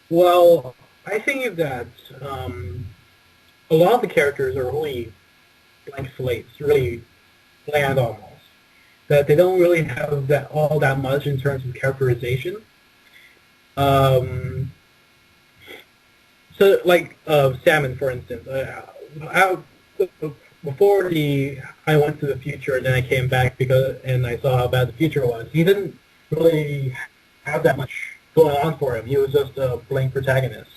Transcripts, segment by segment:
Well, I think that a lot of the characters are really blank slates, really bland almost. That they don't really have that all that much in terms of characterization. Um, so, like Salmon, for instance, before I went to the future, and then I came back because and I saw how bad the future was. He didn't really have that much going on for him. He was just a blank protagonist.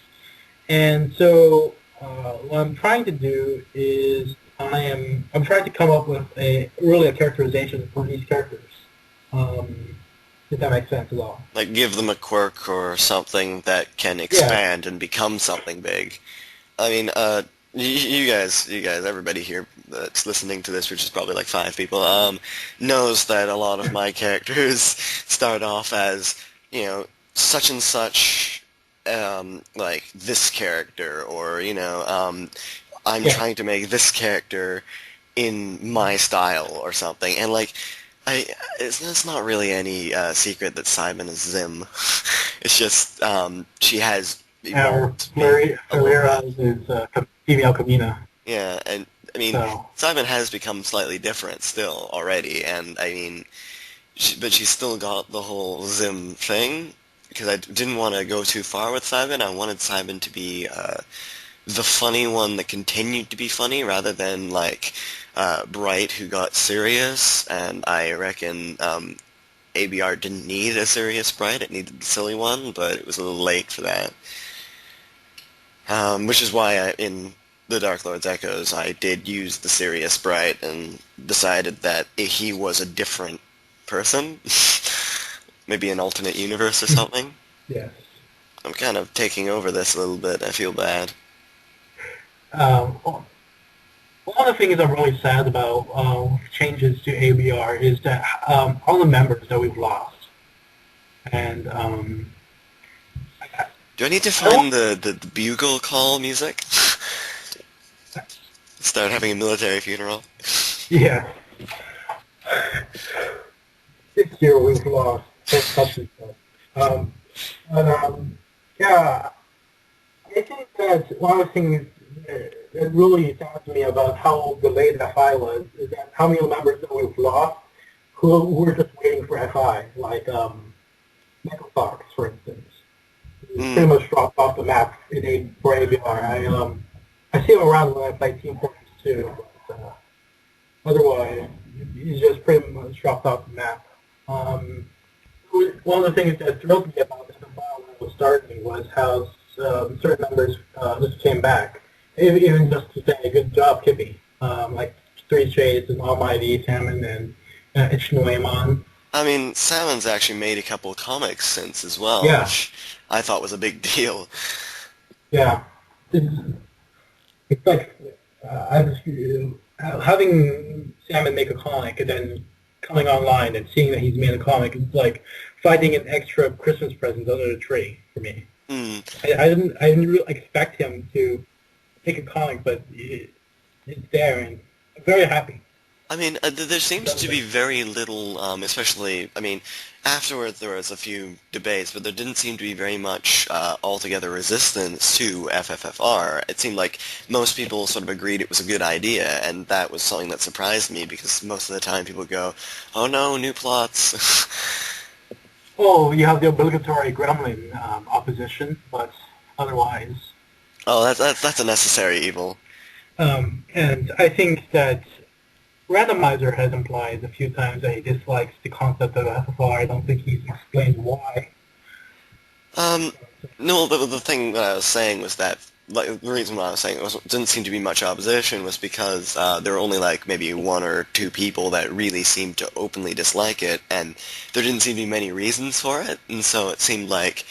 And so what I'm trying to do is I'm trying to come up with a characterization for these characters. Um, if that makes sense at all. Like give them a quirk or something that can Yeah, expand and become something big. I mean, you guys, everybody here that's listening to this, which is probably like five people, knows that a lot of my characters start off as, you know, such and such, like this character, or, I'm yeah. trying to make this character in my style or something, and like, it's not really any secret that Simon is Zim. It's just she has Our evolved to be a little Florera bit. is female Kamina. Yeah, and I mean, So Simon has become slightly different still already, and I mean, but she's still got the whole Zim thing, because I didn't want to go too far with Simon. I wanted Simon to be the funny one that continued to be funny, rather than like Bright who got serious, and I reckon ABR didn't need a serious Bright, it needed the silly one, but it was a little late for that. Which is why in the Darklord's Echoes I did use the serious Bright and decided that he was a different person. Maybe an alternate universe or something. yes. I'm kind of taking over this a little bit. I feel bad. One of the things I'm really sad about changes to ABR is that all the members that we've lost, and I, Do I need to I don't. find the bugle call music? Start having a military funeral? Yeah, 6 year we've lost. That's such stuff. Um, but yeah, I think that one of the things that really sad to me about how delayed FI was is that how many members that we've lost who were just waiting for FI, like Michael Fox, for instance. He's pretty Mm. much dropped off the map for ABR. I see him around when I play Team Fortress too, but otherwise he's just pretty much dropped off the map. Um, One of the things that thrilled me about this file when it was starting was how certain members just came back, even just to say good job, Kippy. Like Three Shades and Almighty, Salmon, and Ichinoemon. I mean, Salmon's actually made a couple of comics since as well, Yeah, which I thought was a big deal. yeah. It's, it's like I just having Salmon make a comic and then coming online and seeing that he's made a comic. It's like finding an extra Christmas present under the tree for me. Mm. I didn't really expect him to make a comic, but it's there, and I'm very happy. I mean, there seems to be very little, especially, I mean, afterwards there was a few debates, but there didn't seem to be very much altogether resistance to FFFR. It seemed like most people sort of agreed it was a good idea, and that was something that surprised me, because most of the time people go, oh no, new plots. Oh, you have the obligatory Gremlin opposition, but otherwise, Oh, that's a necessary evil. and I think that Randomizer has implied a few times that he dislikes the concept of FFR. I don't think he's explained why. Um, no, the thing that I was saying was that, like, the reason why I was saying didn't seem to be much opposition was because there were only like maybe one or two people that really seemed to openly dislike it, and there didn't seem to be many reasons for it, and so it seemed like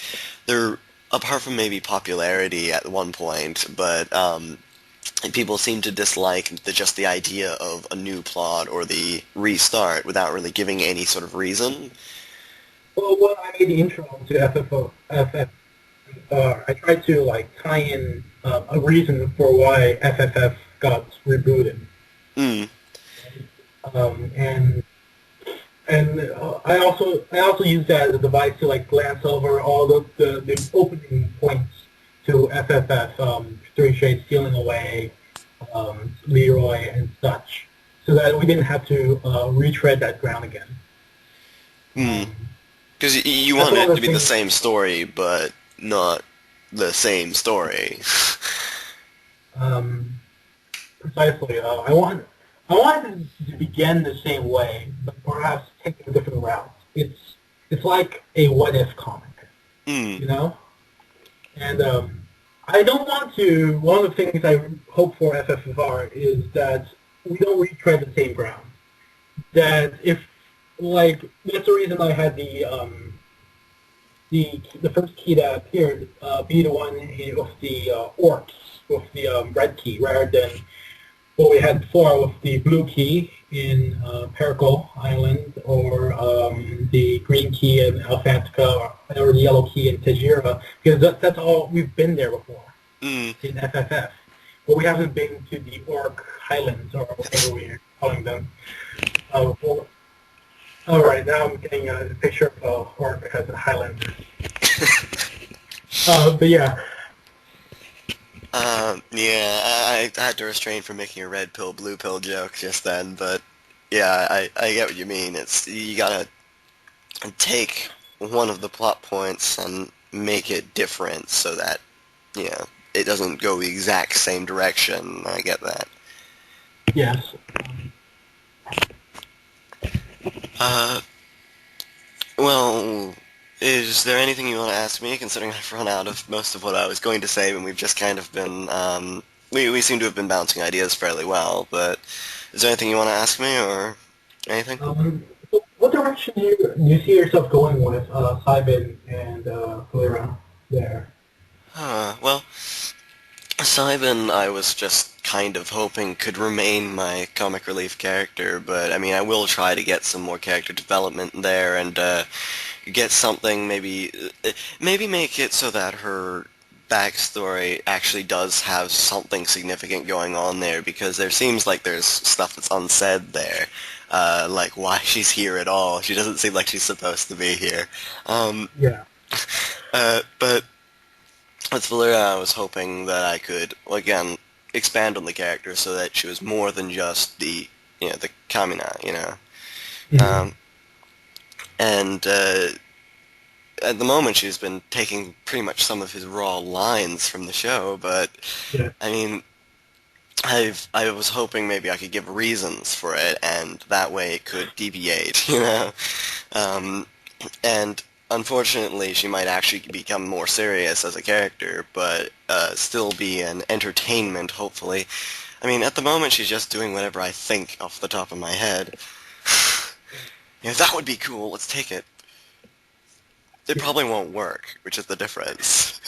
there, apart from maybe popularity at one point, but people seemed to dislike just the idea of a new plot or the restart without really giving any sort of reason. Well, when I made the intro to FFR, I tried to like tie in a reason for why FFF got rebooted, Mm, and I also used that as a device to like glance over all the opening points to FFF, Three Shades Stealing Away, Leroy, and such, so that we didn't have to retread that ground again. Hmm. Because you That's wanted one it of to the be the things. same story, but not the same story. Um, Precisely. I wanted to begin the same way, but perhaps take a different route. It's like a what if comic, Hmm. you know. And I don't want to. One of the things I hope for FFFR is that we don't retread the same ground. That if like that's the reason I had the first key that appeared be the one with the orcs with the red key rather than what we had before with the blue key in Paracle Island, or the green key in Alphantica, or the yellow key in Tajira, because that's all we've been there before Hmm. in FFF. But we haven't been to the Orc Highlands, or whatever we're calling them. Well, all right, now I'm getting a picture of Orc as a Highlander. But yeah, Yeah, I had to restrain from making a red pill, blue pill joke just then, but yeah, I get what you mean. It's you gotta take one of the plot points and make it different so that, it doesn't go the exact same direction. I get that. yes. Uh, well, is there anything you want to ask me, considering I've run out of most of what I was going to say, and we've just kind of been, we seem to have been bouncing ideas fairly well, but is there anything you want to ask me, or anything? So what direction do you see yourself going with Simon and Kalira there? Well, Simon, I was just kind of hoping could remain my comic relief character, but I mean, I will try to get some more character development there and get something, maybe make it so that her backstory actually does have something significant going on there, because there seems like there's stuff that's unsaid there, like why she's here at all. She doesn't seem like she's supposed to be here. Um, Yeah. but with Valeria, I was hoping that I could, again, expand on the character so that she was more than just the Kamina, Mhm. Um, and at the moment, she's been taking pretty much some of his raw lines from the show, but Yeah. I mean, I was hoping maybe I could give reasons for it, and that way it could deviate. Um, and unfortunately, she might actually become more serious as a character, but still be an entertainment, hopefully. I mean, at the moment, she's just doing whatever I think off the top of my head. That would be cool. Let's take it. It Yeah. probably won't work, which is the difference.